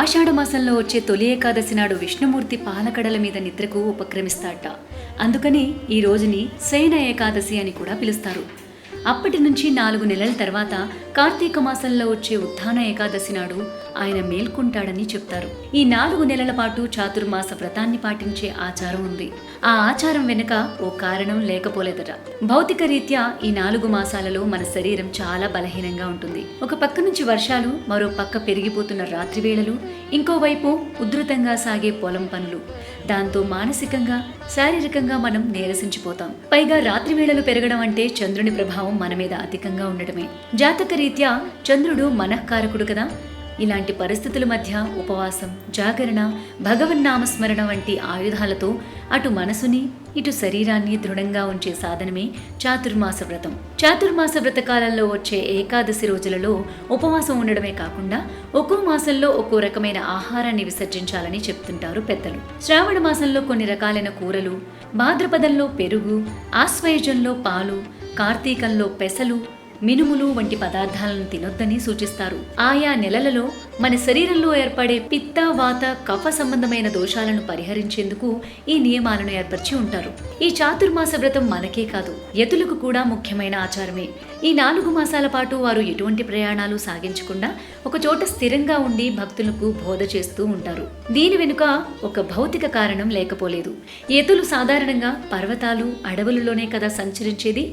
ఆషాఢమాసంలో వచ్చే తొలి ఏకాదశి నాడు విష్ణుమూర్తి పాలకడల మీద నిద్రకు ఉపక్రమిస్తాడట. అందుకని ఈ రోజుని శయన ఏకాదశి అని కూడా పిలుస్తారు. అప్పటి నుంచి 4 నెలల తర్వాత కార్తీక మాసంలో వచ్చే ఉత్థాన ఏకాదశి నాడు ఆయన మేల్కొంటాడని చెప్తారు. ఈ 4 నెలల పాటు చాతుర్మాస వ్రతాన్ని పాటించే ఆచారం ఉంది. ఆ ఆచారం వెనుక ఓ కారణం లేకపోలేదట. భౌతిక రీత్యా ఈ 4 మాసాలలో మన శరీరం చాలా బలహీనంగా ఉంటుంది. ఒక పక్క నుంచి వర్షాలు, మరో పక్క పెరిగిపోతున్న రాత్రి వేళలు, ఇంకోవైపు ఉధృతంగా సాగే పొలం పనులు. దాంతో మానసికంగా, శారీరకంగా మనం నీరసించిపోతాం. పైగా రాత్రి వేళలు పెరగడం అంటే చంద్రుని ప్రభావం మన మీద అధికంగా ఉండటమే. జాతక రీత్యా చంద్రుడు మనఃకారకుడు కదా. ఇలాంటి పరిస్థితుల మధ్య ఉపవాసం, జాగరణ, భగవన్నామస్మరణ వంటి ఆయుధాలతో అటు మనసుని, ఇటు శరీరాన్ని దృఢంగా ఉంచే సాధనమే చాతుర్మాస వ్రతం. చాతుర్మాస వ్రత కాలంలో వచ్చే ఏకాదశి రోజులలో ఉపవాసం ఉండడమే కాకుండా ఒక్కో మాసంలో ఒక్కో రకమైన ఆహారాన్ని విసర్జించాలని చెప్తుంటారు పెద్దలు. శ్రావణ మాసంలో కొన్ని రకాలైన కూరలు, భాద్రపదంలో పెరుగు, ఆశ్వయుజంలో పాలు, కార్తీకంలో పెసలు, మినుములు వంటి పదార్థాలను తినొద్దని సూచిస్తారు. ఆయా నెలలలో మన శరీరంలో ఏర్పడే పిత్త, వాత, కఫ సంబంధమైన దోషాలను పరిహరించేందుకు ఈ నియమాలను ఏర్పరిచి ఉంటారు. ఈ చాతుర్మాస వ్రతం మనకే కాదు, యతులకు కూడా ముఖ్యమైన ఆచారమే. ఈ 4 మాసాల పాటు వారు ఎటువంటి ప్రయాణాలు సాగించకుండా ఒక చోట స్థిరంగా ఉండి భక్తులకు బోధ చేస్తూ ఉంటారు. దీని వెనుక ఒక భౌతిక కారణం లేకపోలేదు. యతులు సాధారణంగా పర్వతాలు, అడవులలోనే కదా సంచరించేది.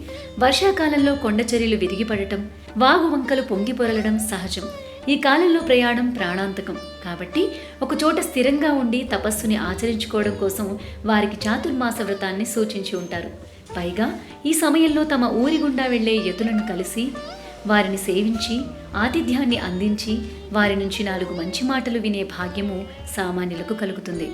వర్షాకాలంలో కొండచర్యలు విరిగిపడటం, వాగు వంకలు పొంగి పొరలడం సహజం. ఈ కాలంలో ప్రయాణం ప్రాణాంతకం కాబట్టి ఒక చోట స్థిరంగా ఉండి తపస్సుని ఆచరించుకోవడం కోసం వారికి చాతుర్మాస వ్రతాన్ని సూచించి ఉంటారు. పైగా ఈ సమయంలో తమ ఊరి గుండా వెళ్లే యతులను కలిసి వారిని సేవించి ఆతిథ్యాన్ని అందించి వారి నుంచి 4 మంచి మాటలు వినే భాగ్యము సామాన్యులకు కలుగుతుంది.